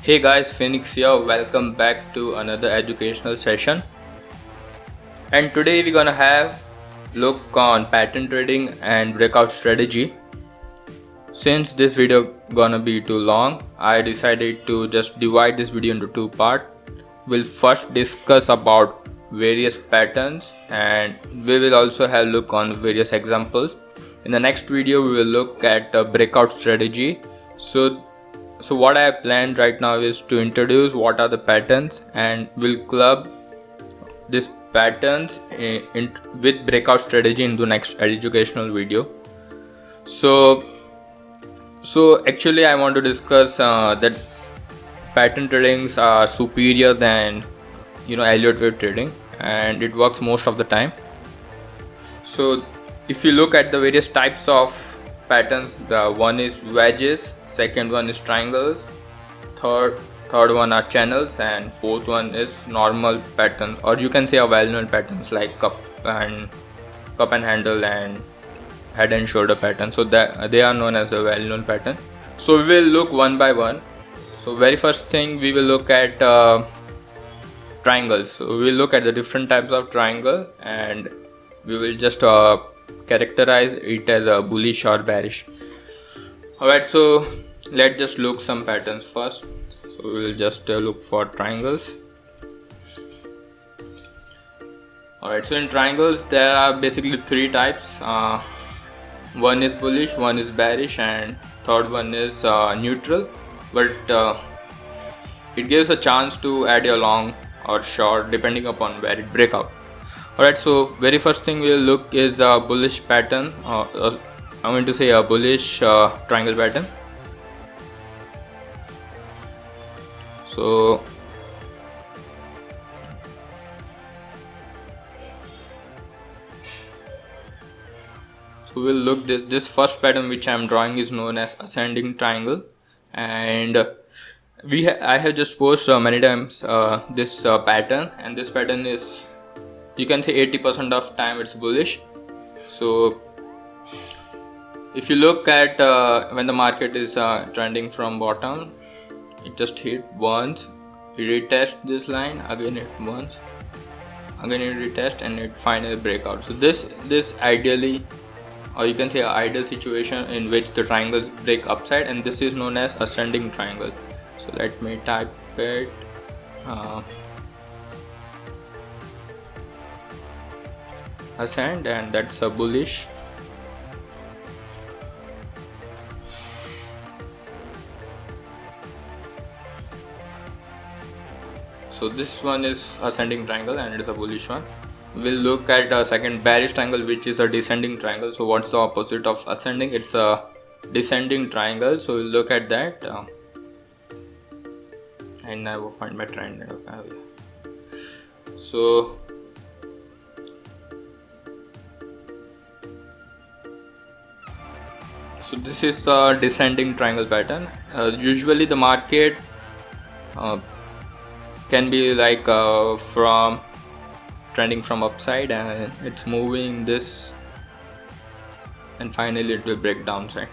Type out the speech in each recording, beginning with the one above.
Hey guys, Phoenix here. Welcome back to another educational session. And today we're gonna have look on pattern trading and breakout strategy. Since this video gonna be too long, I decided to just divide this video into two parts. We'll first discuss about various patterns and we will also have look on various examples. In the next video we will look at breakout strategy. So what I have planned right now is to introduce what are the patterns and we'll club these patterns with breakout strategy in the next educational video. So actually I want to discuss that pattern tradings are superior than Elliott wave trading, and it works most of the time. So if you look at the various types of patterns, the one is wedges, second one is triangles, third one are channels, and fourth one is normal patterns, or you can say a well-known patterns like cup and handle and head and shoulder pattern. So that they are known as a well-known pattern. So we will look one by one. So very first thing we will look at triangles. So we will look at the different types of triangle and we will just characterize it as a bullish or bearish. Alright, so let's just look some patterns first. So we will just look for triangles. Alright, so in triangles there are basically three types. One is bullish, one is bearish, and third one is neutral, but it gives a chance to add a long or short depending upon where it break out. Alright, so very first thing we'll look is a bullish pattern. I'm going to say a bullish triangle pattern. So we'll look this first pattern which I'm drawing is known as ascending triangle, and I have just posted many times this pattern, and this pattern is, you can say 80% of time it's bullish. So if you look at when the market is trending from bottom, it just hit once, it retest this line, again it once, again it retest, and it finally break out. So this ideally, or you can say an ideal situation in which the triangles break upside, and this is known as ascending triangle. So let me type it. Ascend, and that's a bullish. So this one is ascending triangle and it is a bullish one. We'll look at a second bearish triangle which is a descending triangle. So what's the opposite of ascending? It's a descending triangle. So we'll look at that and I will find my trend. So this is a descending triangle pattern. Usually the market can be like from trending from upside and it's moving this, and finally it will break downside.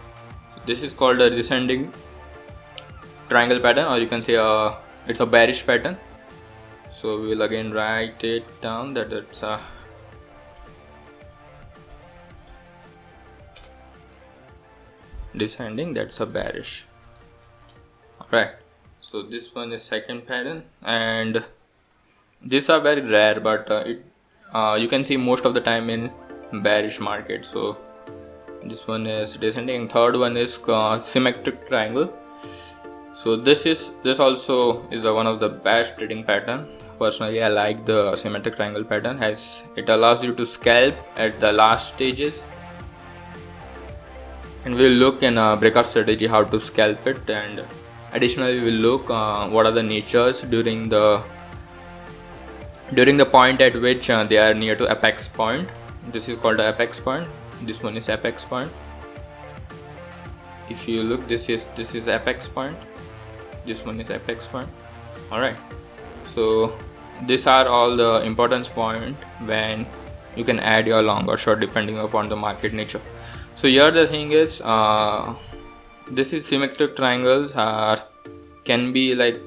So this is called a descending triangle pattern, or you can say it's a bearish pattern. So we will again write it down that it's a descending, that's a bearish. Alright, so this one is second pattern, and these are very rare, but you can see most of the time in bearish market. So this one is descending, and third one is symmetric triangle. So this also is one of the best trading pattern. Personally I like the symmetric triangle pattern as it allows you to scalp at the last stages, and we'll look in a breakout strategy how to scalp it, and additionally we'll look what are the natures during the point at which they are near to apex point. This is called the apex point. This one is apex point. If you look, this is apex point. This one is apex point. Alright, so these are all the importance point when you can add your long or short depending upon the market nature. So here the thing is, this is symmetric triangles are can be like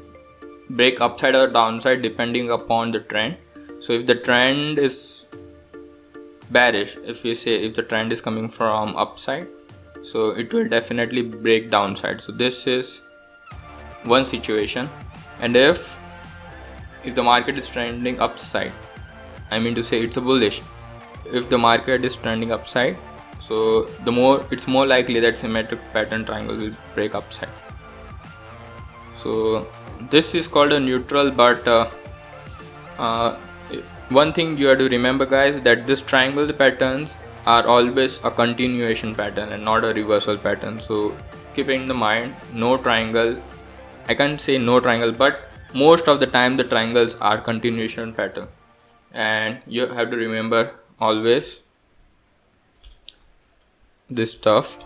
break upside or downside depending upon the trend. So if the trend is bearish, if the trend is coming from upside, so it will definitely break downside. So this is one situation. And if the market is trending upside, I mean to say it's a bullish, if the market is trending upside, so it's more likely that symmetric pattern triangle will break upside. So this is called a neutral, but one thing you have to remember, guys, that this triangle patterns are always a continuation pattern and not a reversal pattern. So keep in the mind, no triangle, I can't say no triangle, but most of the time the triangles are continuation pattern, and you have to remember always this stuff.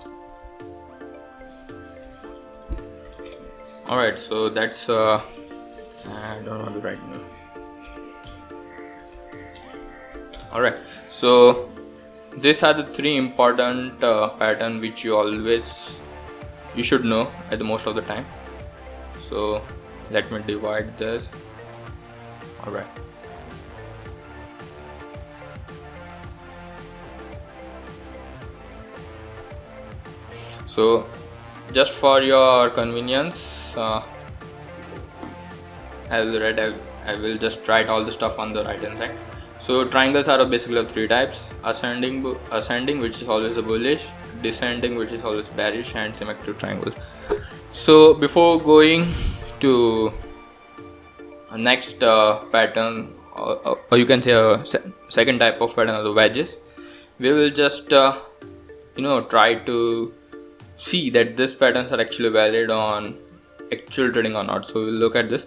Alright, so that's I don't want to write now. Alright, so these are the three important pattern which you should know at the most of the time. So let me divide this. Alright, so just for your convenience, I will just write all the stuff on the right hand side. So triangles are basically of three types: ascending, which is always a bullish; descending, which is always bearish; and symmetric triangles. So before going to next pattern, or you can say a second type of pattern, the wedges, we will just try to see that these patterns are actually valid on actual trading or not. So we'll look at this.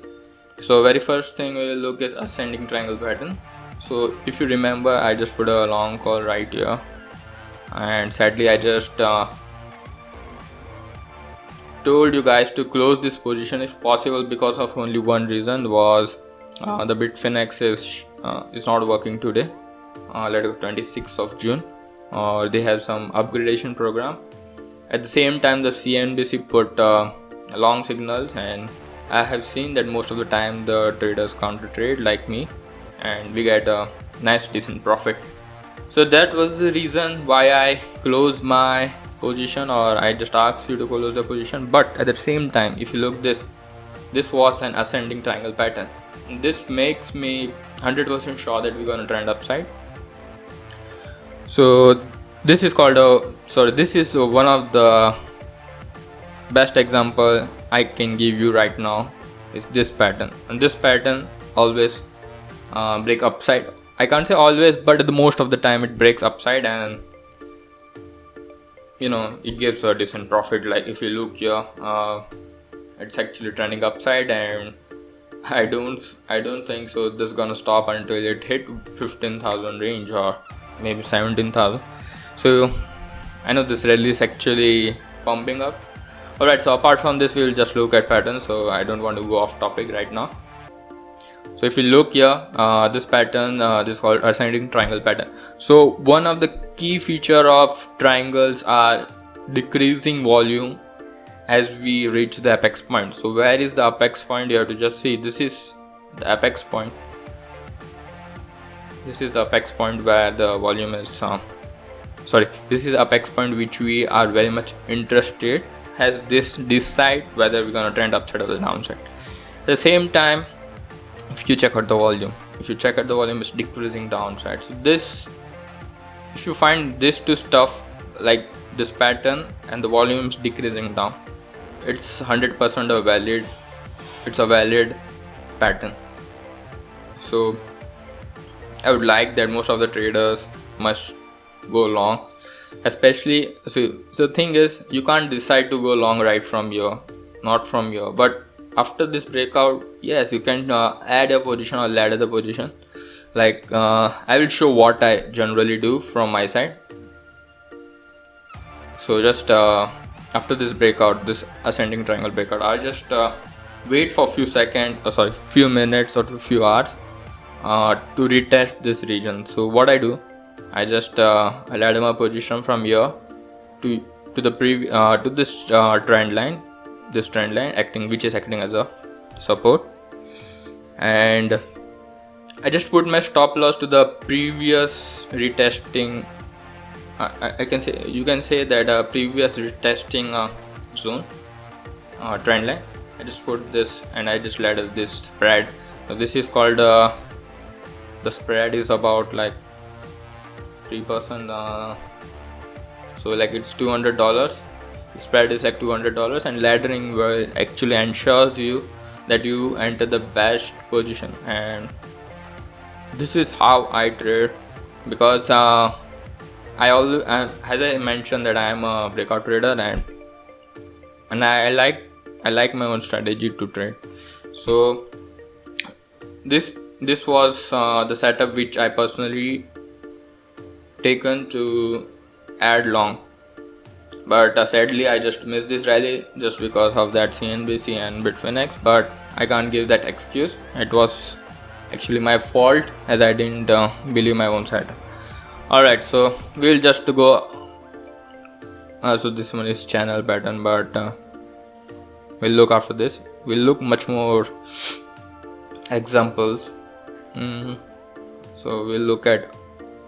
So very first thing we will look is ascending triangle pattern. So if you remember, I just put a long call right here, and sadly I just told you guys to close this position if possible, because of only one reason, was the Bitfinex is not working today, like 26th of June, or they have some upgradation program. At the same time, the CNBC put long signals, and I have seen that most of the time the traders counter trade like me, and we get a nice decent profit. So that was the reason why I closed my position, or I just asked you to close the position. But at the same time, if you look this was an ascending triangle pattern. This makes me 100% sure that we're gonna trend upside. So this is called this is one of the best example I can give you right now is this pattern, and this pattern always break upside. I can't say always, but the most of the time it breaks upside, and it gives a decent profit. Like if you look here, it's actually trending upside, and I don't think so this is gonna stop until it hit 15,000 range or maybe 17,000. So I know this rally is actually pumping up. Alright, so apart from this, we will just look at patterns, so I don't want to go off topic right now. So if you look here, this pattern, this is called ascending triangle pattern. So one of the key feature of triangles are decreasing volume as we reach the apex point. So where is the apex point? You have to just see, this is the apex point. This is the apex point where the volume is this is the apex point which we are very much interested, as this decide whether we're gonna trend upside or the downside. At the same time, if you check out the volume, it's decreasing downside. So this, if you find this two stuff like this pattern and the volume is decreasing down, it's 100% a valid pattern. So I would like that most of the traders must go long, especially so the thing is, you can't decide to go long right from here, not from here, but after this breakout, yes, you can add a position or ladder the position. Like I will show what I generally do from my side. So just after this breakout, this ascending triangle breakout, I'll just wait for few minutes or few hours to retest this region. So what I do, I just ladder my position from here to this trend line, this trend line which is acting as a support, and I just put my stop loss to the previous retesting. You can say that previous retesting zone trend line. I just put this and I just ladder this spread. So this is called the spread is about like 3%. So like it's $200. The spread is like $200, and laddering will actually ensures you that you enter the best position. And this is how I trade, because I always, as I mentioned, that I am a breakout trader, and I like my own strategy to trade. So this was the setup which I personally taken to add long, but sadly I just missed this rally just because of that CNBC and Bitfinex, but I can't give that excuse. It was actually my fault as I didn't believe my own setup. Alright, so we'll just go so this one is channel pattern, but we'll look after this. We'll look much more examples. So we'll look at,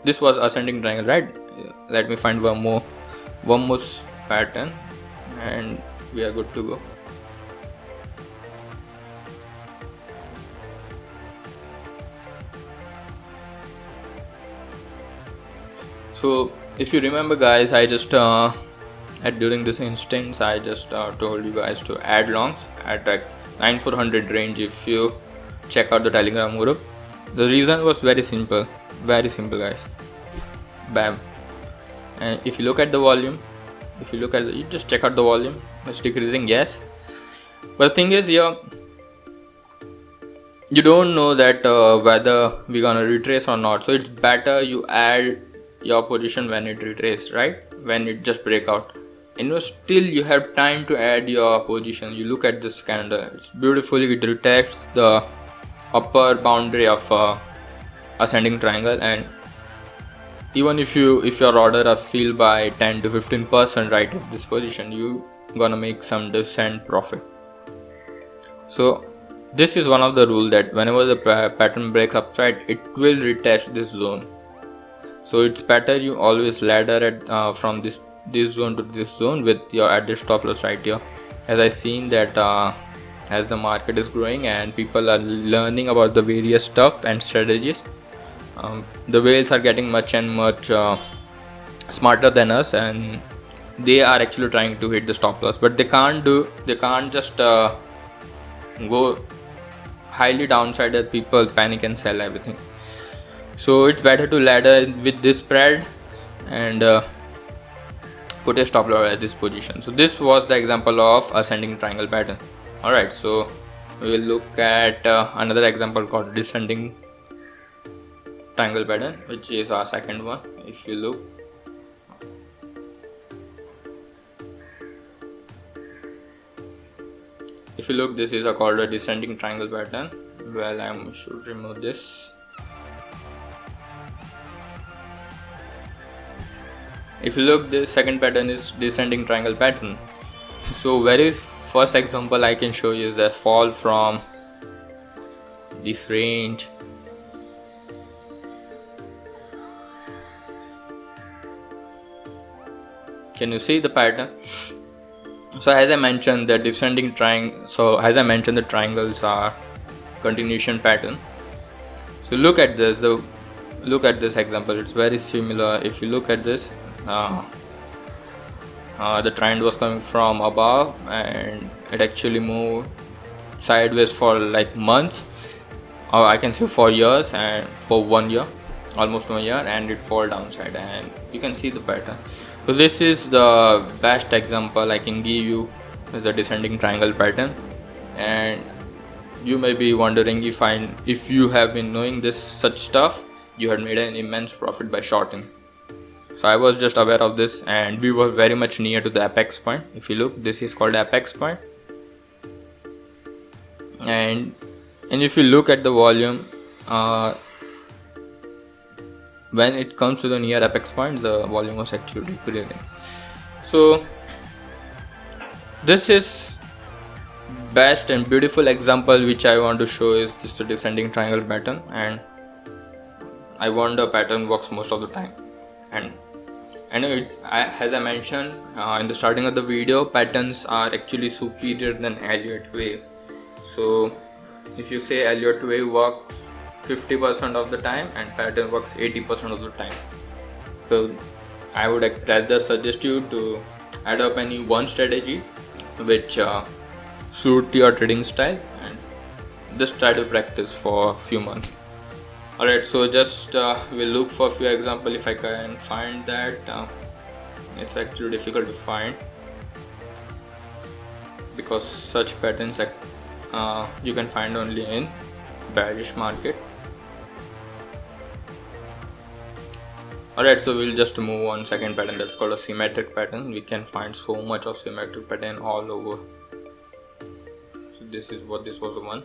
this was ascending triangle, right? Let me find one more pattern and we are good to go. So if you remember guys, I just during this instance I just told you guys to add longs at like 9400 range if you check out the Telegram group. The reason was very simple guys. Bam. And if you look at the volume, you just check out the volume, it's decreasing, yes, but the thing is here, you don't know that whether we're gonna retrace or not. So it's better you add your position when it retrace, right? When it just break out, still you have time to add your position. You look at this candle, it's beautifully, it detects the upper boundary of ascending triangle, and even if your order are filled by 10 to 15% right at this position, you gonna make some decent profit. So this is one of the rule that whenever the pattern breaks upside, it will retest this zone. So it's better you always ladder it from this zone to this zone with your added stop loss right here. As I seen that as the market is growing and people are learning about the various stuff and strategies, the whales are getting much smarter than us, and they are actually trying to hit the stop loss, but they can't just go highly downside that people panic and sell everything. So it's better to ladder with this spread and put a stop loss at this position. So this was the example of ascending triangle pattern. Alright, so we will look at another example called descending triangle pattern, which is our second one. If you look, this is called a descending triangle pattern. Well, I should remove this. If you look, this second pattern is descending triangle pattern. So very first example I can show you is that fall from this range. Can you see the pattern? So as I mentioned, the descending triangle. So as I mentioned, the triangles are continuation pattern. So look at this. Look at this example. It's very similar. If you look at this, the trend was coming from above and it actually moved sideways for like months, or I can say for years, and for 1 year, almost 1 year, and it fall downside, and you can see the pattern. So this is the best example I can give you is the descending triangle pattern. And you may be wondering if you have been knowing this such stuff, you had made an immense profit by shorting. So I was just aware of this, and we were very much near to the apex point. If you look, this is called apex point, and if you look at the volume, when it comes to the near apex point, the volume was actually decreasing. So this is best and beautiful example which I want to show is this descending triangle pattern, and I wonder pattern works most of the time. And I know as I mentioned in the starting of the video, patterns are actually superior than Elliott wave. So if you say Elliott wave works 50% of the time and pattern works 80% of the time, so I would rather suggest you to adopt any one strategy which suit your trading style and just try to practice for a few months. Alright, so just we'll look for a few examples if I can find that. It's actually difficult to find because such patterns you can find only in bearish market. Alright, so we'll just move on second pattern, that's called a symmetric pattern. We can find so much of symmetric pattern all over. So this is what this was one.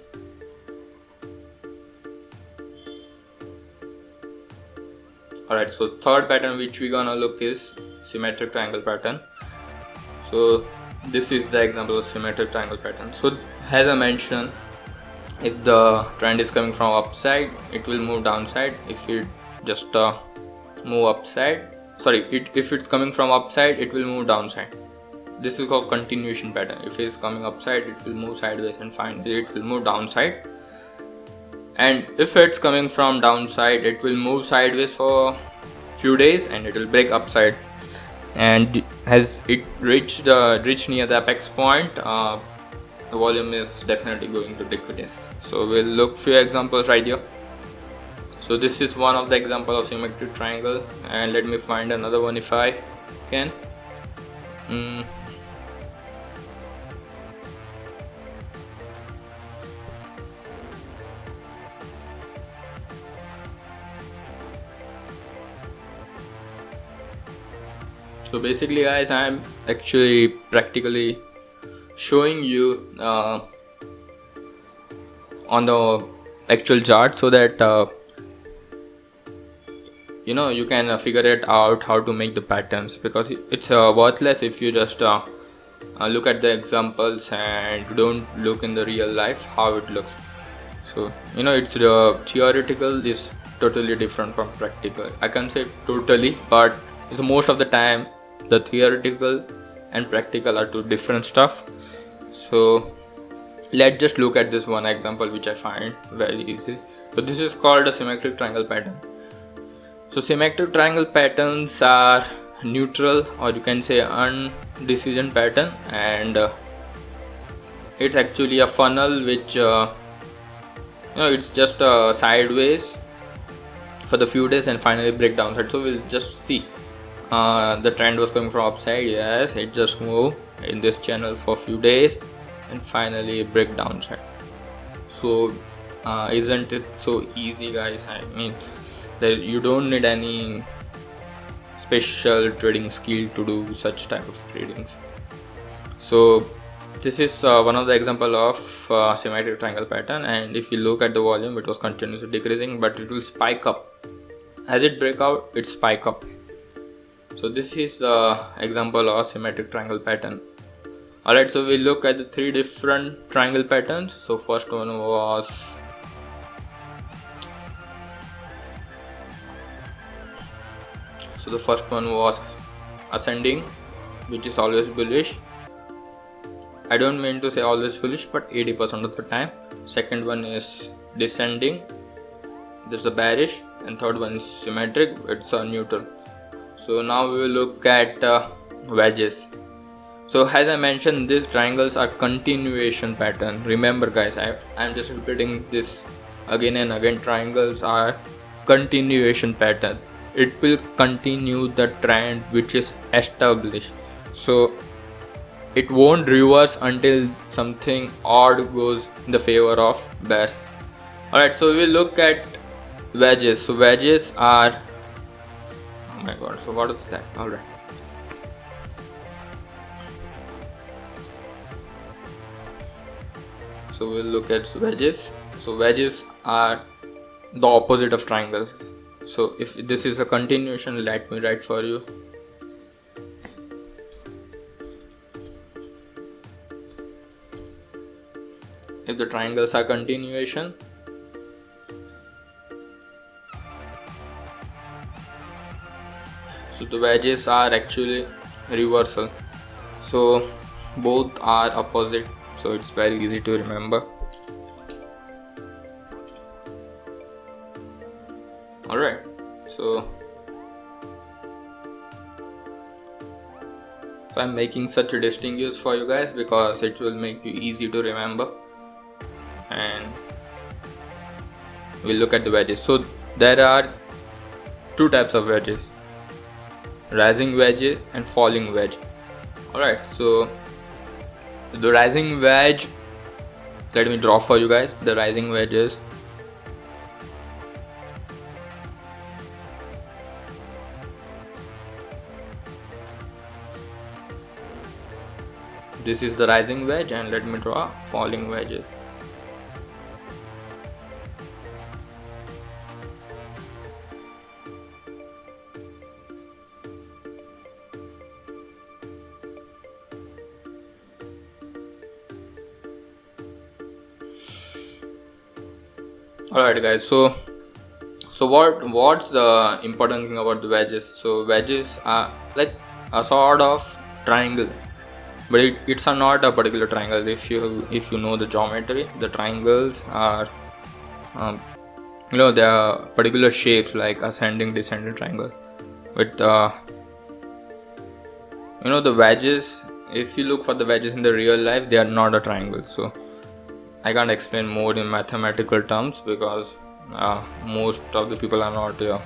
Alright, so third pattern which we gonna look is symmetric triangle pattern. So this is the example of symmetric triangle pattern. So as I mentioned, if the trend is coming from upside, it will move downside. If it just move upside, if it's coming from upside, it will move downside. This is called continuation pattern. If it's coming upside, it will move sideways, and finally it will move downside. And if it's coming from downside, it will move sideways for few days and it will break upside. And as it reached near the apex point, the volume is definitely going to decrease. So we'll look few examples right here. So this is one of the example of symmetric triangle, and let me find another one if I can. So basically guys, I am actually practically showing you on the actual chart so that you can figure it out how to make the patterns, because it's worthless if you just look at the examples and don't look in the real life how it looks. So it's the theoretical is totally different from practical. I can't say totally, but it's most of the time the theoretical and practical are two different stuff. So let's just look at this one example which I find very easy. So this is called a symmetric triangle pattern. So symmetric triangle patterns are neutral, or you can say undecision pattern, and it's actually a funnel which it's just sideways for the few days and finally break downside. So we'll just see. The trend was coming from upside, yes, it just moved in this channel for a few days and finally break downside. So isn't it so easy guys? I mean, you don't need any special trading skill to do such type of tradings. So this is one of the example of symmetric triangle pattern, and if you look at the volume, it was continuously decreasing, but it will spike up as it break out, it spike up. So this is example of symmetric triangle pattern. Alright, so we look at the three different triangle patterns. So first one was ascending, which is always bullish. I don't mean to say always bullish, but 80% of the time. Second one is descending, this is a bearish, and third one is symmetric, it's a neutral. So now we will look at wedges. So as I mentioned, these triangles are continuation pattern. Remember guys, I'm just repeating this again and again. Triangles are continuation pattern. It will continue the trend which is established. So it won't reverse until something odd goes in the favor of bears. Alright, so we will look at wedges. So wedges are, oh my god, so what is that? Alright. So we'll look at wedges. So wedges are the opposite of triangles. So if this is a continuation, let me write for you. if the triangles are continuation. So the wedges are actually reversal, so both are opposite, so it's very easy to remember. Alright, so I'm making such a distinguish for you guys because it will make you easy to remember. And we'll look at the wedges. So there are two types of wedges: rising wedge and falling wedge. Alright, so the rising wedge, let me draw for you guys the rising wedges. This is the rising wedge, and let me draw falling wedges. Alright guys, so what's the important thing about the wedges? So wedges are like a sort of triangle, but it's not a particular triangle. If you know the geometry, the triangles are they are particular shapes like ascending, descending triangle. But the wedges, if you look for the wedges in the real life, they are not a triangle. So I can't explain more in mathematical terms because most of the people are not to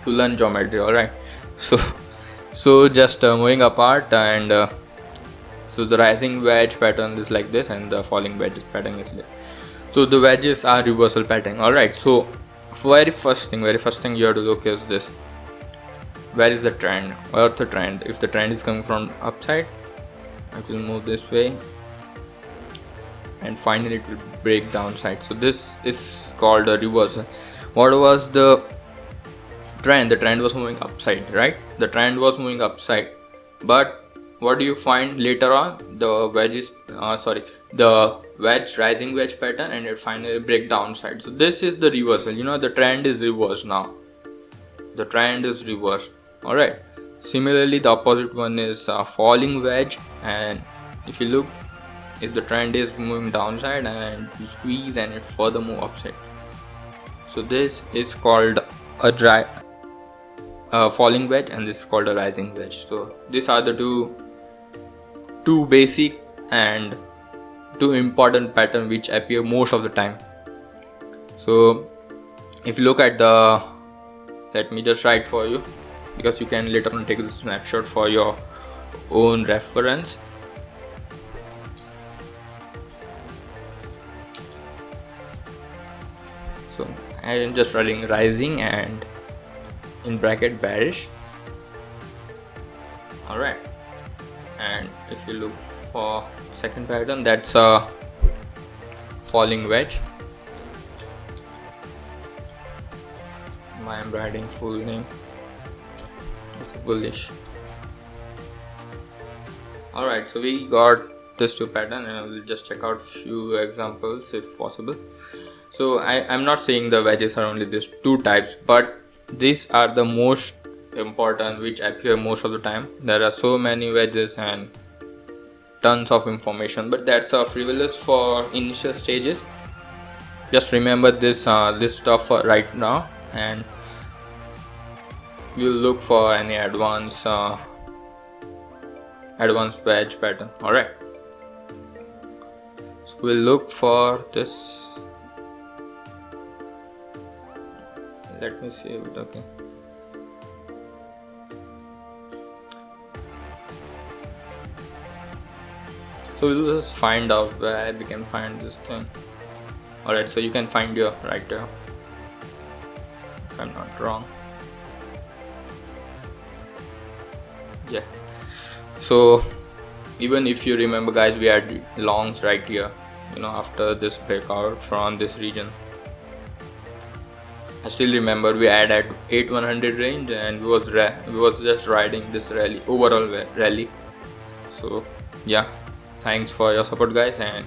learn geometry. Alright, so just moving apart, and so the rising wedge pattern is like this, and the falling wedge pattern is like. So the wedges are reversal pattern. Alright, so very first thing you have to look is this: where is the trend? What's the trend? If the trend is coming from upside, it will move this way, and finally it will break downside. So this is called a reversal. What was the trend? The trend was moving upside, right? The trend was moving upside, but what do you find later on? The wedge, rising wedge pattern, and it finally break downside. So this is the reversal. The trend is reversed now. The trend is reversed. Alright. Similarly, the opposite one is falling wedge, and if you look, if the trend is moving downside and you squeeze and it further move upside. So this is called a falling wedge, and this is called a rising wedge. So these are the two basic and two important patterns which appear most of the time. So if you look at the, let me just write for you because you can later on take the snapshot for your own reference. So I am just writing rising and in bracket bearish. Alright, and if you look for second pattern, that's a falling wedge. I am writing full name. It's bullish. Alright, so we got this two pattern, and I will just check out few examples if possible. So I'm not saying the wedges are only these two types, but these are the most important which appear most of the time. There are so many wedges and tons of information, but that's frivolous for initial stages. Just remember this stuff for right now, and you'll look for any advanced wedge pattern. Alright, so we'll look for this. Let me save it. Okay, so we'll just find out where we can find this thing. Alright, so you can find your right there, if I'm not wrong. Yeah, so even if you remember guys, we had longs right here, after this breakout from this region. I still remember we had at 8100 range, and we was just riding this rally, overall rally. So yeah, thanks for your support guys, and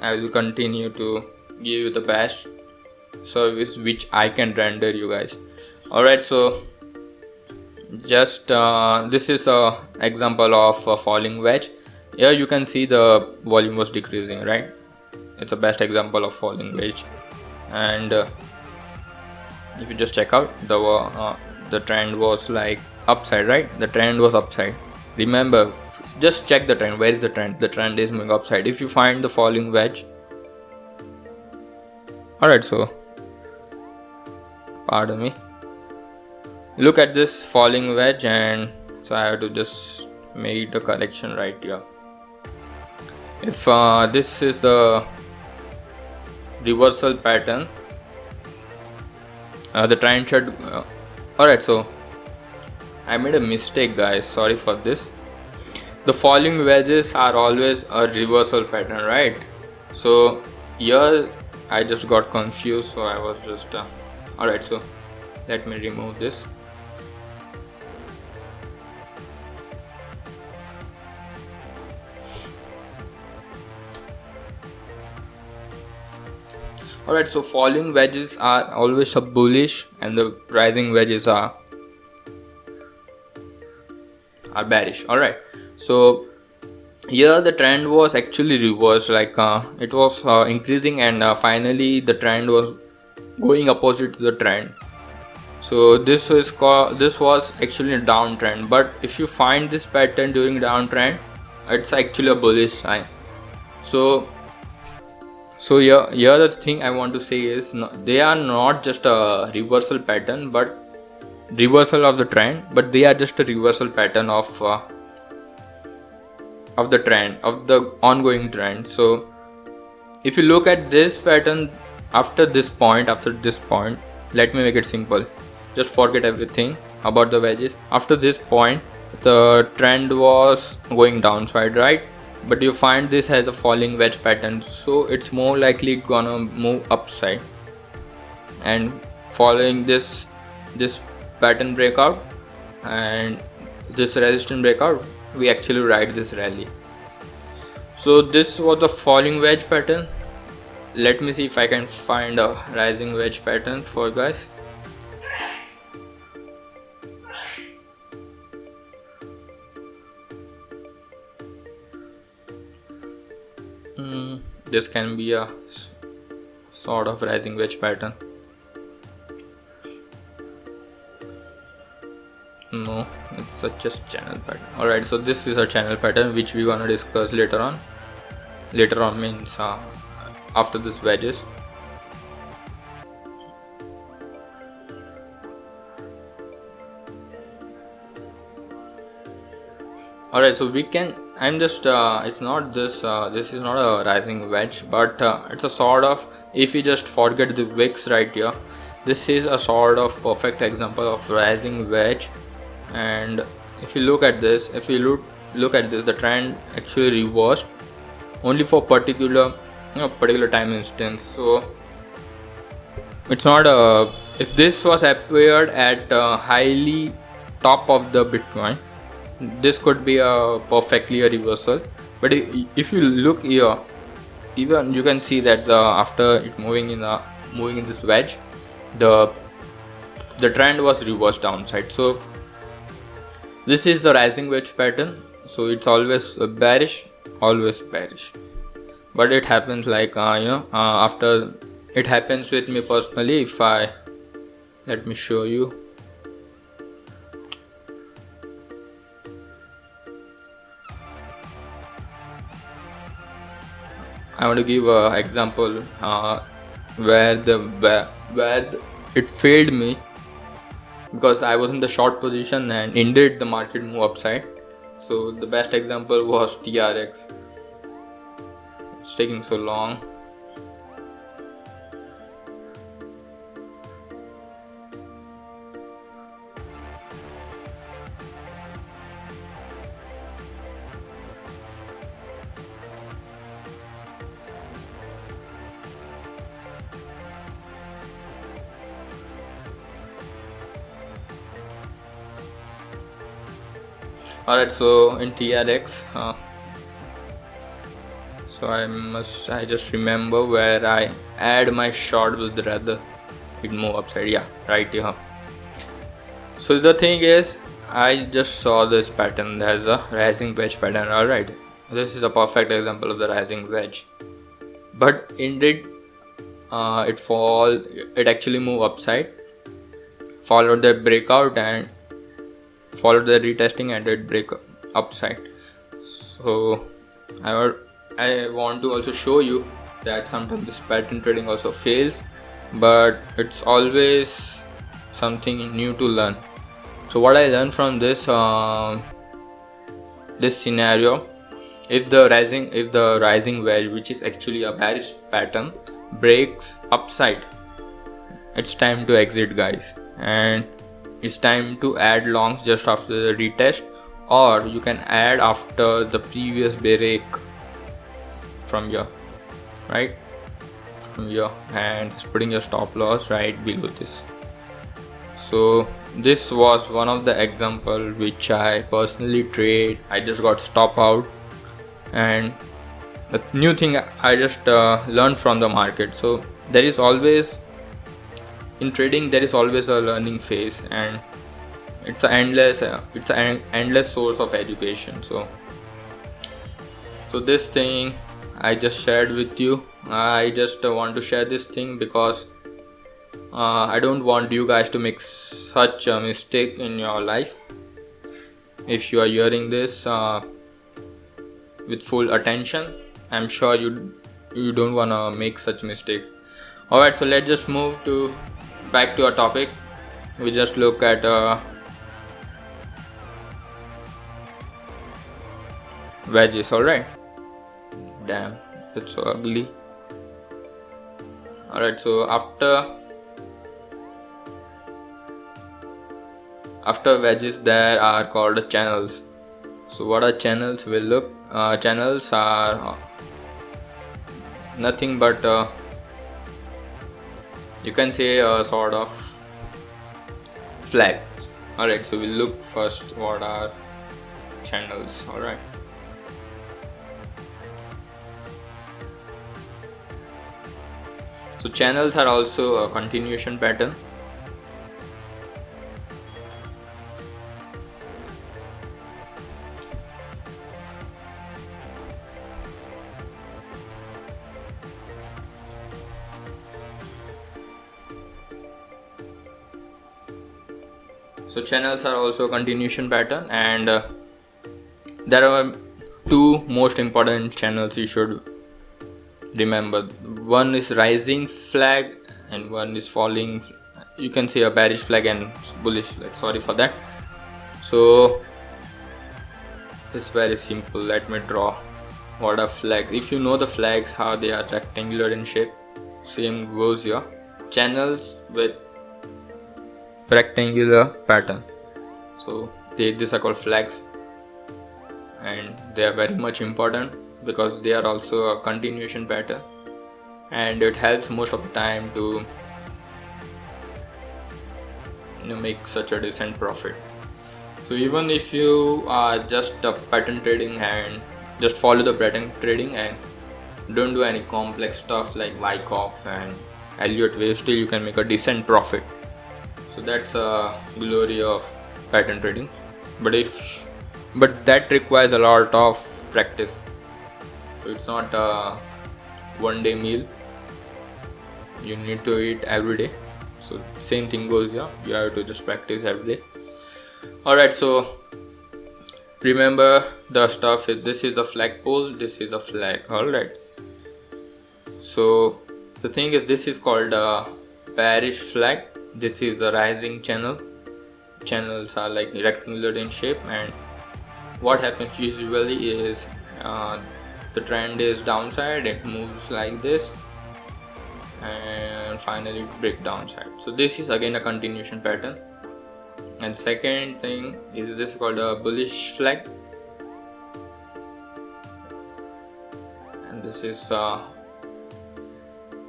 I will continue to give you the best service which I can render you guys. Alright, so just this is a example of a falling wedge. Here you can see the volume was decreasing, right? It's the best example of falling wedge. And if you just check out, the trend was like upside, right? The trend was upside. Remember, just check the trend. Where is the trend? The trend is moving upside. If you find the falling wedge, alright, so pardon me, look at this falling wedge, and so I have to just make the correction right here. If this is a reversal pattern, the trend should alright, so I made a mistake, guys, sorry for this. The falling wedges are always a reversal pattern, right? So here I just got confused, so I was just alright, so let me remove this. Alright, so falling wedges are always a bullish and the rising wedges are bearish. Alright, so here the trend was actually reversed, like it was increasing, and finally the trend was going opposite to the trend. So this was actually a downtrend, but if you find this pattern during downtrend, it's actually a bullish sign. So here the thing I want to say is, they are not just a reversal pattern, but reversal of the trend, but they are just a reversal pattern of the trend, of the ongoing trend. So if you look at this pattern after this point, let me make it simple. Just forget everything about the wedges. After this point, the trend was going downside, right? But you find this has a falling wedge pattern, so it's more likely gonna move upside. And following this pattern breakout and this resistance breakout, we actually ride this rally. So this was the falling wedge pattern. Let me see if I can find a rising wedge pattern for you guys. This can be a sort of rising wedge pattern. No, it's just channel pattern. Alright, so this is a channel pattern which we gonna discuss later on. Later on means after this wedges. Alright, so we can, I'm just it's not this this is not a rising wedge, but it's a sort of, if you just forget the wicks right here, this is a sort of perfect example of rising wedge. And if you look at this, the trend actually reversed only for particular time instance. So it's not a, if this was appeared at highly top of the Bitcoin, this could be a perfectly a reversal. But if you look here, even you can see that after it moving in this wedge, the trend was reversed downside. So this is the rising wedge pattern. So it's always bearish, but it happens like after, it happens with me personally. If let me show you. I want to give an example where it failed me because I was in the short position, and indeed the market moved upside. So the best example was TRX. It's taking so long. Alright, so in TRX, So I just remember where I add my short with rather it move upside. Yeah, right here. So the thing is, I just saw this pattern as a rising wedge pattern. Alright, this is a perfect example of the rising wedge. But indeed, it actually move upside, followed the breakout and followed the retesting and it break upside. So I want to also show you that sometimes this pattern trading also fails, but it's always something new to learn. So what I learned from this this scenario, if the rising wedge, which is actually a bearish pattern, breaks upside, it's time to exit, guys, and it's time to add longs just after the retest, or you can add after the previous break from here, right from here, and just putting your stop loss right below this. So this was one of the example which I personally trade. I just got stop out, and the new thing I just learned from the market. So there is always in trading there is always a learning phase, and it's an endless source of education. So this thing I just shared with you. I just want to share this thing because I don't want you guys to make such a mistake in your life. If you are hearing this with full attention, I'm sure you don't want to make such mistake. Alright, so let's just move back to our topic. We just look at wedges. Alright, damn, that's so ugly. Alright, so after wedges there are called channels. So what are channels? We'll look. Channels are nothing but you can say a sort of flag. Alright, so we'll look first what are channels. Alright, so channels are also a continuation pattern. So channels are also a continuation pattern, and there are two most important channels you should remember. One is rising flag and one is falling. You can say a bearish flag and bullish flag. Sorry for that. So it's very simple. Let me draw what are flags. If you know the flags, how they are rectangular in shape, same goes here. Channels with rectangular pattern, so these are called flags, and they are very much important because they are also a continuation pattern, and it helps most of the time to make such a decent profit. So even if you are just pattern trading and just follow the pattern trading and don't do any complex stuff like Wyckoff and Elliott wave, still you can make a decent profit. So that's a glory of pattern trading, but that requires a lot of practice. So it's not a one-day meal. You need to eat every day. So same thing goes here. You have to just practice every day. Alright, so remember the stuff. This is a flagpole. This is a flag. Alright. So the thing is, this is called a bearish flag. This is the rising channel. Channels are like rectangular in shape, and what happens usually is the trend is downside, it moves like this and finally break downside. So this is again a continuation pattern. And second thing is this called a bullish flag, and this is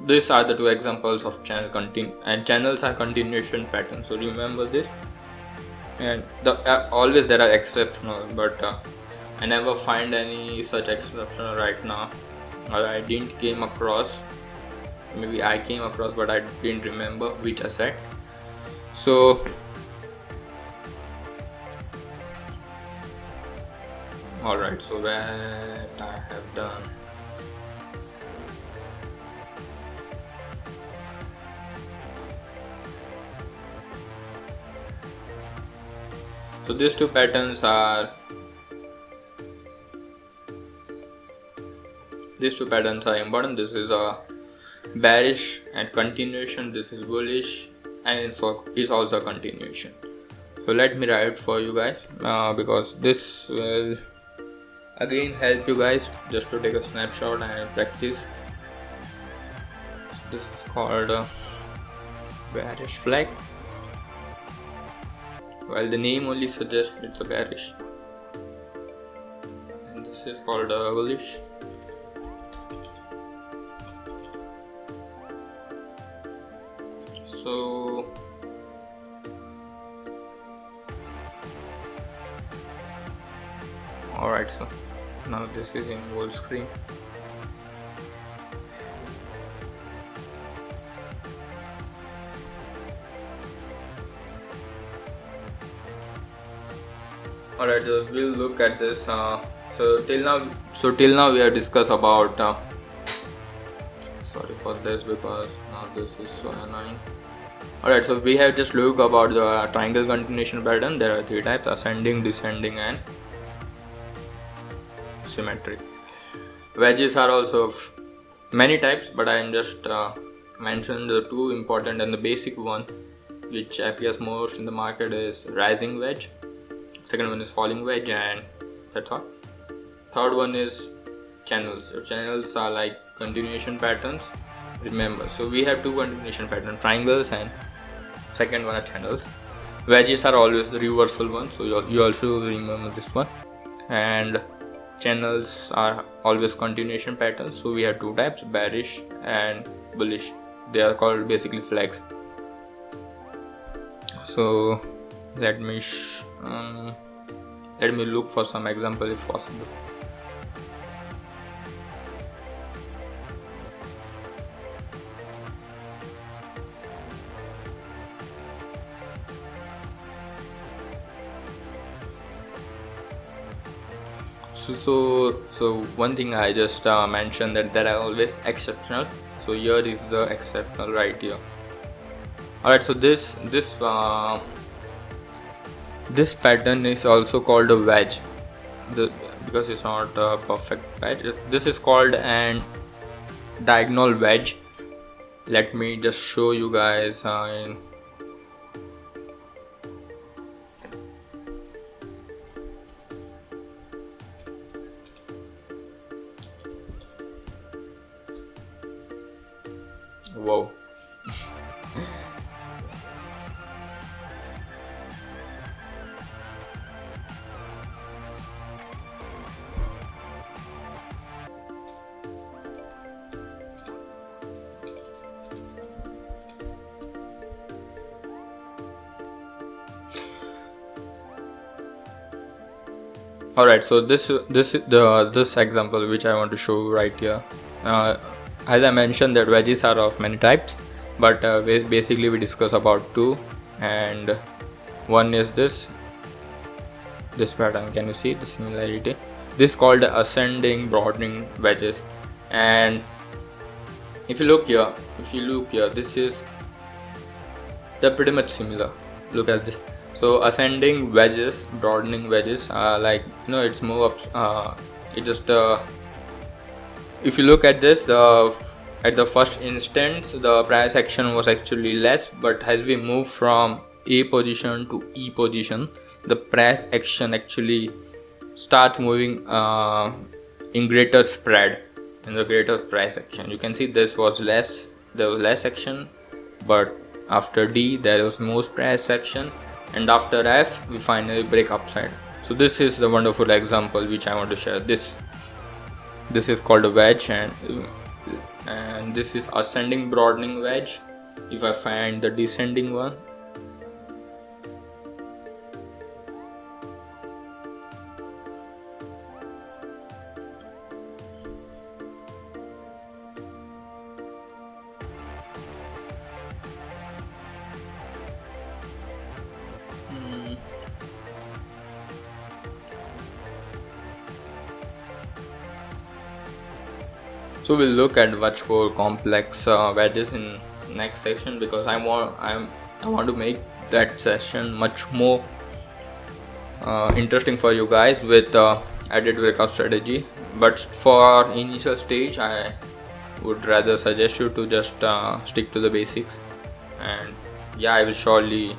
these are the two examples of and channels are continuation patterns. So remember this, and always there are exceptional, but I never find any such exceptional right now. or I didn't came across. Maybe I came across, but I didn't remember which asset. So alright, so what I have done. So these two patterns are important. This is a bearish and continuation. This is bullish and it's also a continuation. So let me write it for you guys because this will again help you guys just to take a snapshot and practice. So this is called a bearish flag. Well, the name only suggests it's a bearish, and this is called a bullish. So alright, so now this is in full screen. Alright, we'll look at this. So till now we have discussed about. Sorry for this because now this is so annoying. Alright, so we have just looked about the triangle continuation pattern. There are three types: ascending, descending, and symmetric. Wedges are also of many types, but I am just mentioned the two important, and the basic one which appears most in the market is rising wedge. Second one is falling wedge, and that's all. Third one is channels. So channels are like continuation patterns. Remember, so we have two continuation patterns: triangles and second one are channels. Wedges are always the reversal one, so you also remember this one. And channels are always continuation patterns. So we have two types: bearish and bullish. They are called basically flags. So let me look for some example if possible. So one thing I just mentioned that there are always exceptional. So here is the exceptional right here. Alright, so this pattern is also called a wedge, because it's not a perfect wedge. This is called an diagonal wedge. Let me just show you guys Whoa. Alright, so this example which I want to show right here. As I mentioned that wedges are of many types, but basically we discuss about two, and one is this pattern. Can you see the similarity? This is called ascending broadening wedges, and if you look here, they're pretty much similar. Look at this. So ascending wedges, broadening wedges, like it's move up. It just if you look at this, at the first instance the price action was actually less, but as we move from A position to E position, the price action actually starts moving in greater spread, in the greater price action. You can see there was less action, but after D there was more price action, and after F we finally break upside. So this is the wonderful example which I want to share. This is called a wedge, and this is ascending broadening wedge. If I find the descending one, So we'll look at much more complex wedges in next section, because I want to make that session much more interesting for you guys with added breakout strategy. But for initial stage, I would rather suggest you to just stick to the basics, and yeah, I will surely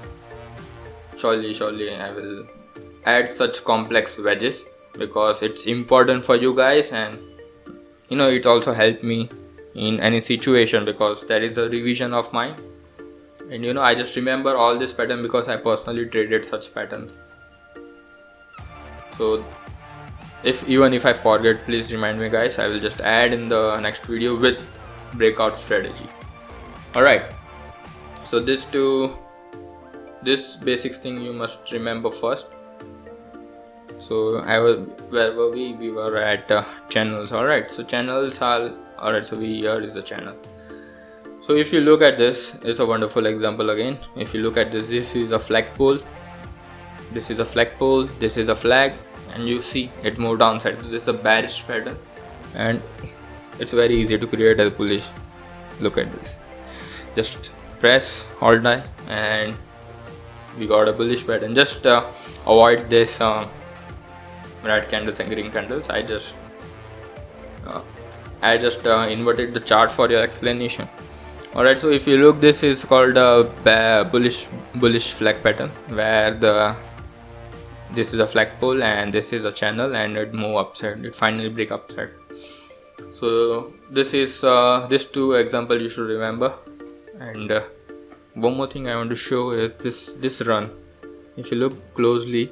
I will add such complex wedges, because it's important for you guys, and it also helped me in any situation, because there is a revision of mine, and I just remember all this pattern because I personally traded such patterns. So even if I forget, please remind me, guys. I will just add in the next video with breakout strategy. Alright, so this basics thing you must remember first. So where were we? We were at channels. Alright, so channels are alright. So here is the channel. So if you look at this, it's a wonderful example again. If you look at this is a flag pole, this is a flag pole, this is a flag, and you see it moved downside. This is a bearish pattern, and it's very easy to create a bullish. Look at this, just press hold I, and we got a bullish pattern. Just avoid this red candles and green candles. I just inverted the chart for your explanation. Alright, so if you look, this is called a bullish flag pattern, where this is a flag pole and this is a channel, and it move upside, it finally break upside. So this is this two example you should remember. And one more thing I want to show is this run. If you look closely,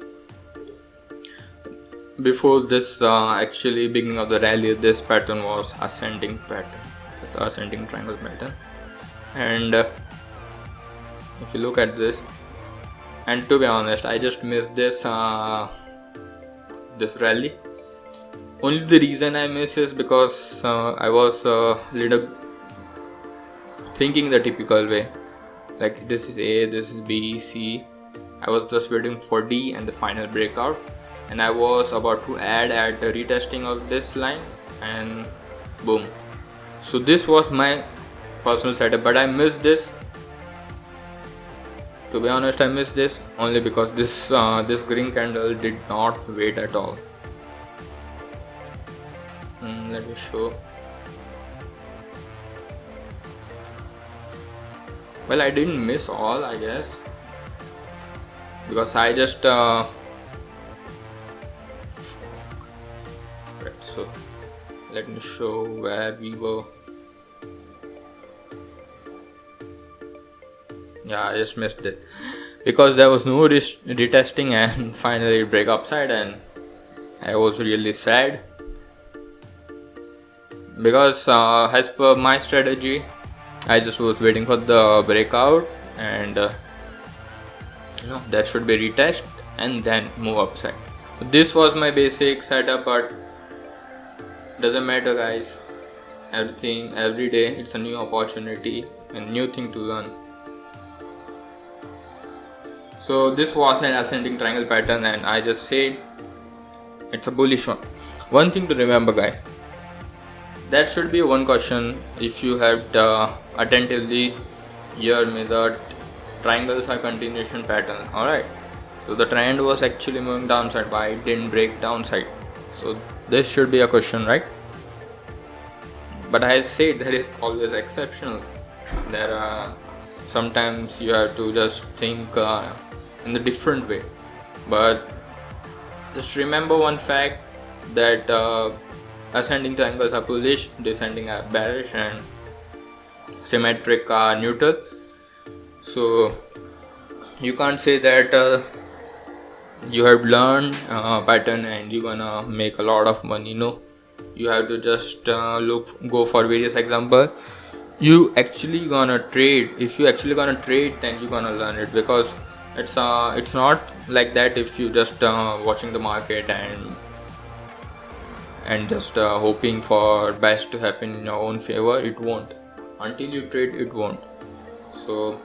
before this actually beginning of the rally, this pattern was ascending pattern. It's ascending triangle pattern. And if you look at this, and to be honest, I just missed this this rally. Only the reason I miss is because I was little thinking the typical way, like this is A, this is B, C. I was just waiting for D and the final breakout, and I was about to add at the retesting of this line, and boom. So this was my personal setup, but I missed this. To be honest, I missed this only because this green candle did not wait at all. Let me show. Well, I didn't miss all, I guess, because I just right, so let me show where we were. Yeah, I just missed it because there was no retesting, and finally it break upside, and I was really sad because as per my strategy, I just was waiting for the breakout, and that should be retest and then move upside. This was my basic setup, but doesn't matter, guys. Every day it's a new opportunity and new thing to learn. So this was an ascending triangle pattern, and I just said it's a bullish one. One thing to remember, guys, that should be one question if you have attentively heard me, that triangles are continuation pattern. Alright, so the trend was actually moving downside, but it didn't break downside. So this should be a question, right? But I said there is always exceptions. There are sometimes you have to just think in a different way. But just remember one fact, that ascending triangles are bullish, descending are bearish, and symmetric are neutral. So you can't say that you have learned pattern and you're gonna make a lot of money. No, you have to just go for various examples. You actually gonna trade. If you actually gonna trade, then you're gonna learn it, because it's not like that. If you just watching the market and just hoping for best to happen in your own favor, it won't. Until you trade, it won't. So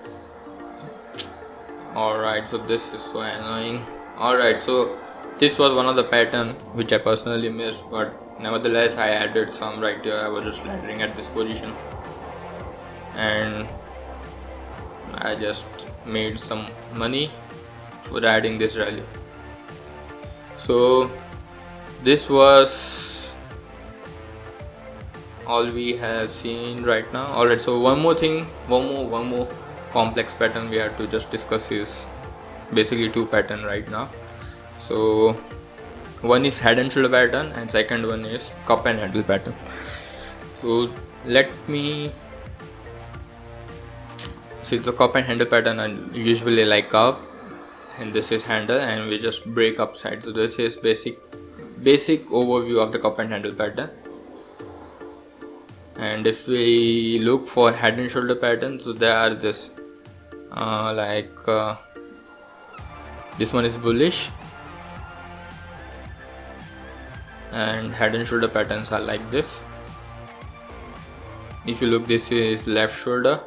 alright, so this is so annoying. Alright, so this was one of the pattern which I personally missed, but Nevertheless, I added some right here. I was just laddering at this position and I just made some money for adding this rally. So this was all we have seen right now. Alright, so one more complex pattern we have to just discuss is basically two pattern right now. So one is head and shoulder pattern and second one is cup and handle pattern. So let me see the cup and handle pattern. I usually like cup and this is handle and we just break upside. So this is basic overview of the cup and handle pattern. And if we look for head and shoulder pattern, so there are this this one is bullish and head and shoulder patterns are like this. If you look, this is left shoulder,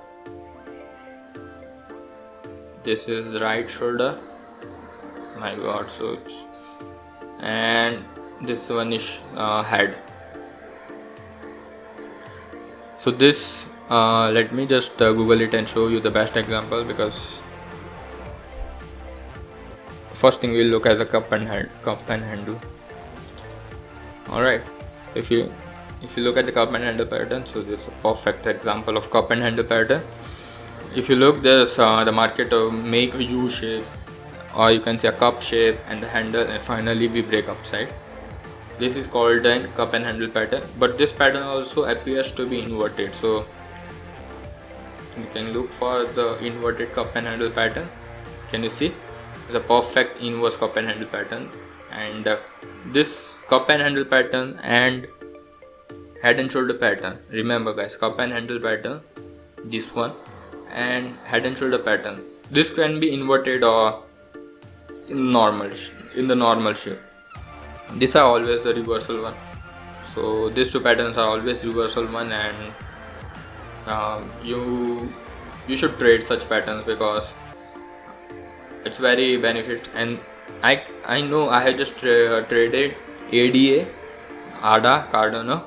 this is right shoulder, my god, so it's, and this one is head. So this let me just google it and show you the best example, because first thing we'll look at the cup and handle. Alright, if you look at the cup and handle pattern, so this is a perfect example of cup and handle pattern. If you look, there's the market make a U shape, or you can say a cup shape, and the handle, and finally we break upside. This is called a cup and handle pattern, but this pattern also appears to be inverted. So you can look for the inverted cup and handle pattern. Can you see? It's a perfect inverse cup and handle pattern. And this cup and handle pattern and head and shoulder pattern, remember guys, cup and handle pattern, this one, and head and shoulder pattern, this can be inverted or in the normal shape. These are always the reversal one. So these two patterns are always reversal one, and you should trade such patterns because it's very benefit. And I know I have just traded ADA Cardano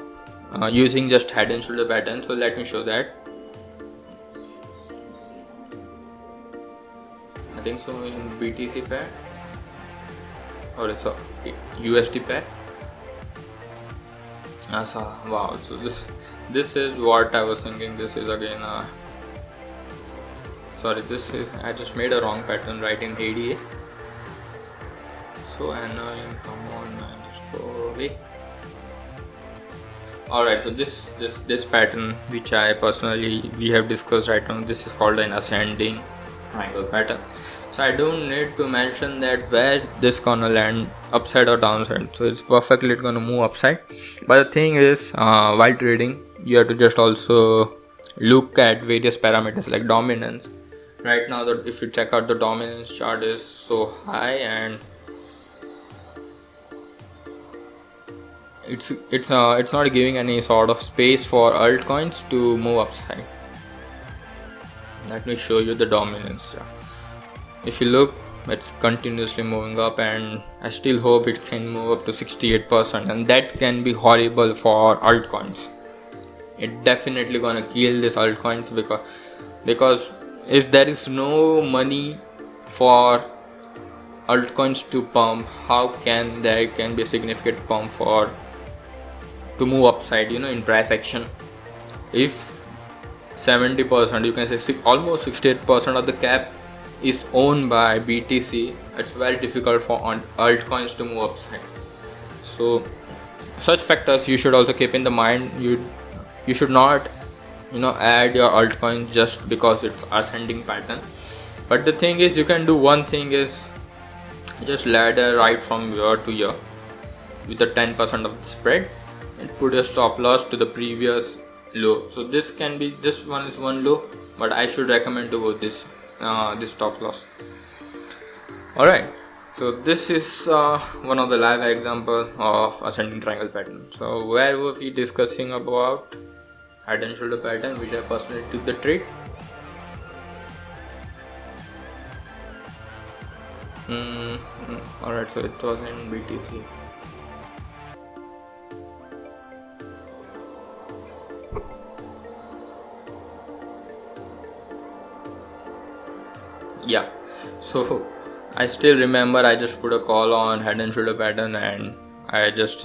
using just head and shoulder pattern. So let me show that. I think so in BTC pair, or it's a USD pair. Wow, so this is what I was thinking. This is again sorry, this is, I just made a wrong pattern right in ADA. So annoying, come on man, just go away. Alright, so this pattern which we have discussed right now, this is called an ascending triangle pattern. So I don't need to mention that where this gonna land, upside or downside. So it's perfectly gonna move upside. But the thing is, while trading, you have to just also look at various parameters like dominance. Right now, if you check out the dominance chart is so high, and it's not giving any sort of space for altcoins to move upside. Let me show you the dominance chart. If you look, it's continuously moving up, and I still hope it can move up to 68%, and that can be horrible for altcoins. It definitely gonna kill this altcoins, because if there is no money for altcoins to pump, how can there be a significant pump to move upside, in price action? If 70%, you can say almost 68% of the cap is owned by BTC, it's very difficult for altcoins to move upside. So such factors you should also keep in the mind. You should not add your altcoin just because it's ascending pattern. But the thing is, you can do one thing is just ladder right from here to here with the 10% of the spread and put a stop loss to the previous low. So this one is one low, but I should recommend to go this stop loss. Alright, so this is one of the live example of ascending triangle pattern. So where were we discussing about head and shoulder pattern, which I personally took the trade. Alright, so it was in BTC. Yeah, so I still remember I just put a call on head and shoulder pattern, and I just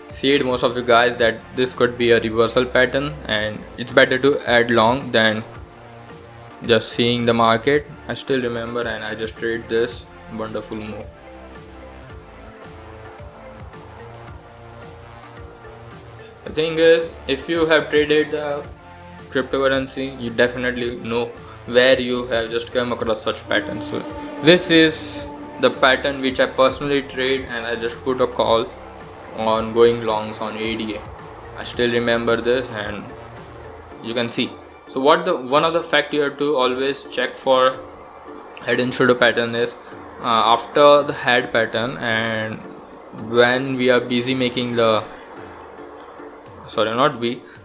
said most of you guys that this could be a reversal pattern and it's better to add long than just seeing the market. I still remember, and I just trade this wonderful move. The thing is, if you have traded the cryptocurrency, you definitely know where you have just come across such patterns. So this is the pattern which I personally trade, and I just put a call on going longs on ADA. I still remember this, and you can see. So one of the fact you have to always check for head and shoulder pattern is after the head pattern, and when we are busy making the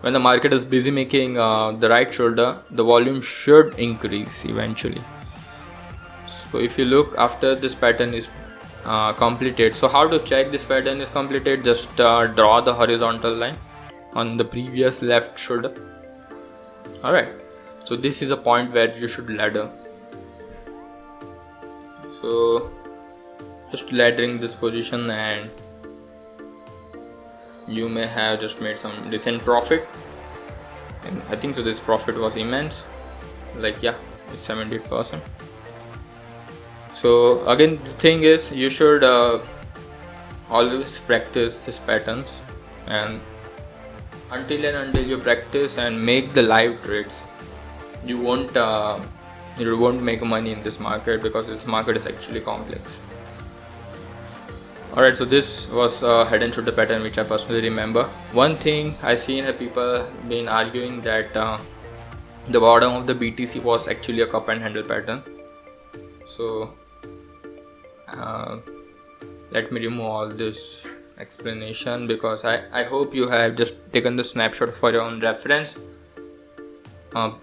when the market is busy making the right shoulder, the volume should increase eventually. So if you look after this pattern is completed, so how to check this pattern is completed? Just draw the horizontal line on the previous left shoulder. Alright, so this is a point where you should ladder. So just laddering this position, and you may have just made some decent profit, and I think so this profit was immense, like yeah, it's 78%. So again, the thing is, you should always practice these patterns, and until you practice and make the live trades, you won't make money in this market, because this market is actually complex. Alright, so this was a head and shoulder pattern which I personally remember. One thing I seen people been arguing that the bottom of the BTC was actually a cup and handle pattern. So let me remove all this explanation, because I hope you have just taken the snapshot for your own reference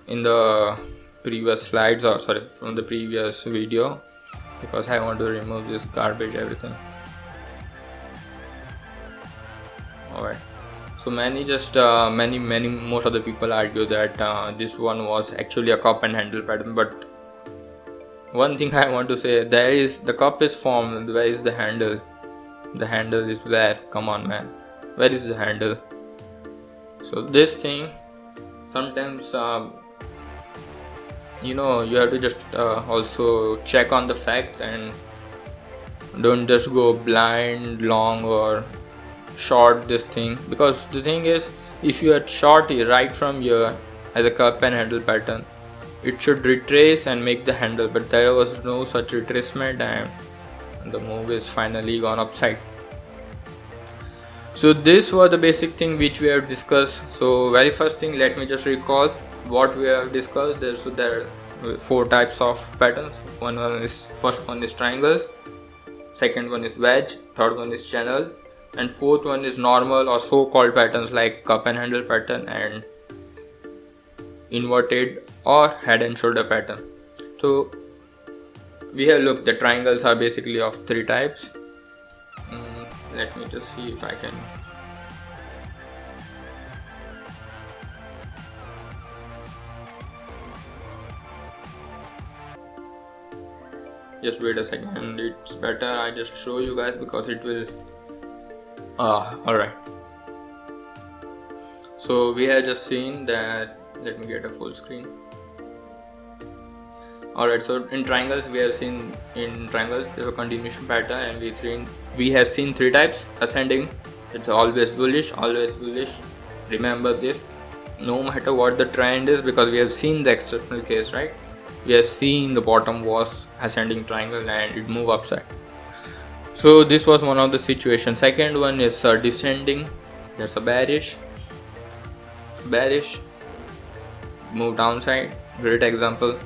in the previous slides, or sorry, from the previous video, because I want to remove this garbage everything. Alright, so most of the people argue that this one was actually a cup and handle pattern, but one thing I want to say, the cup is formed, where is the handle? The handle is where? Come on man, where is the handle? So this thing, sometimes you have to just also check on the facts, and don't just go blind long or short this thing, because the thing is, if you had short right from here as a cup and handle pattern, it should retrace and make the handle, but there was no such retracement, and the move is finally gone upside. So this was the basic thing which we have discussed. So very first thing, let me just recall what we have discussed. There are 4 types of patterns. First one is triangles, second one is wedge, third one is channel, and fourth one is normal or so-called patterns like cup and handle pattern and inverted or head and shoulder pattern. So we have looked, the triangles are basically of 3 types. Let me just see if I can just wait a second, it's better I just show you guys, because it will alright, so we have just seen that. Let me get a full screen. Alright, so in triangles we have seen, there's a continuation pattern, and we have seen 3 types. Ascending, it's always bullish. Remember this, no matter what the trend is, because we have seen the exceptional case, right? We have seen the bottom was ascending triangle and it moved upside. So this was one of the situations. Second one is descending, that's a bearish, move downside, great example.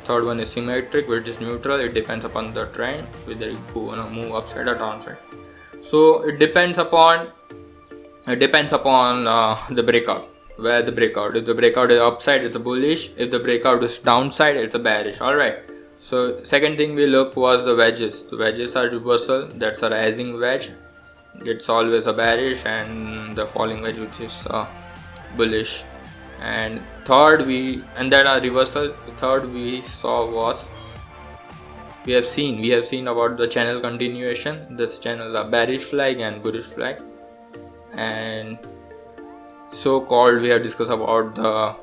Third one is symmetric, which is neutral. It depends upon the trend, whether you go move upside or downside. So it depends upon the breakout. Where the breakout, if the breakout is upside, it's a bullish. If the breakout is downside, it's a bearish. Alright, so second thing we look was the wedges. The wedges are reversal, that's a rising wedge, it's always a bearish, and the falling wedge, which is bullish. And third then a reversal. The third we saw was we have seen about the channel continuation. This channel a bearish flag and bullish flag, and so called we have discussed about the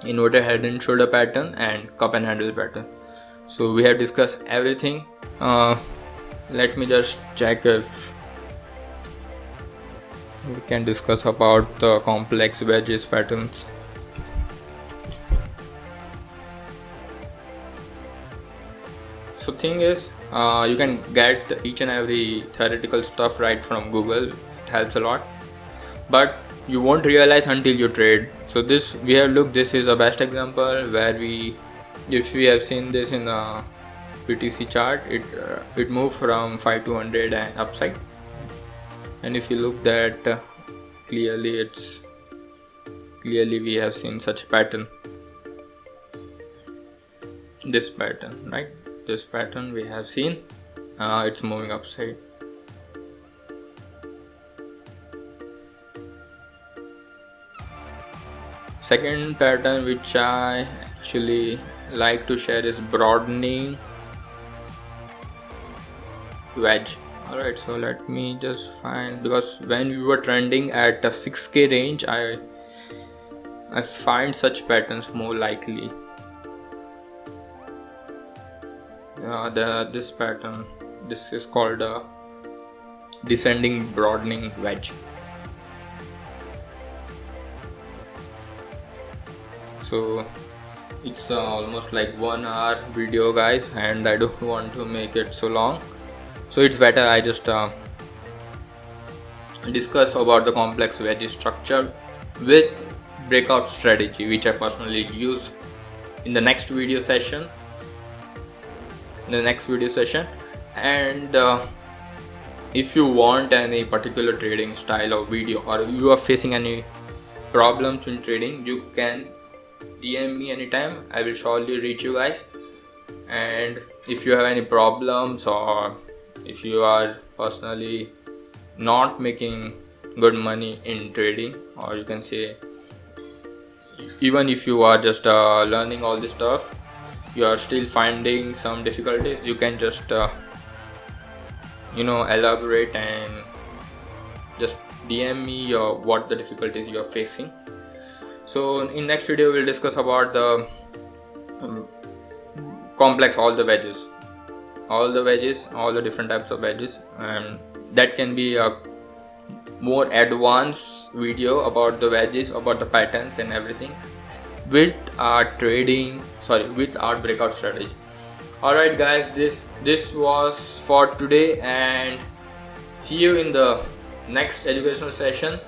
inverted head and shoulder pattern and cup and handle pattern. So we have discussed everything. Let me just check if we can discuss about the complex wedges patterns. So thing is, you can get each and every theoretical stuff right from Google. It helps a lot, but you won't realize until you trade. So this we have looked, this is a best example where if we have seen this in a PTC chart, it moved from 5200 and upside, and if you look that clearly we have seen such pattern, this pattern, right? This pattern we have seen, it's moving upside. Second pattern which I actually like to share is broadening wedge. Alright, so let me just find, because when we were trending at a 6k range, I find such patterns more likely. This pattern, this is called a descending broadening wedge. So it's almost like 1 hour video, guys, and I don't want to make it so long, so it's better I just discuss about the complex wedge structure with breakout strategy, which I personally use in the next video session. And if you want any particular trading style of video, or you are facing any problems in trading, you can DM me anytime. I will surely reach you guys. And if you have any problems, or if you are personally not making good money in trading, or you can say even if you are just learning all this stuff, you are still finding some difficulties, you can just elaborate and just DM me what the difficulties you are facing. So in next video we'll discuss about the complex, all the wedges, all the different types of wedges, and that can be a more advanced video about the wedges, about the patterns and everything, with our breakout strategy. Alright guys, this was for today, and see you in the next educational session.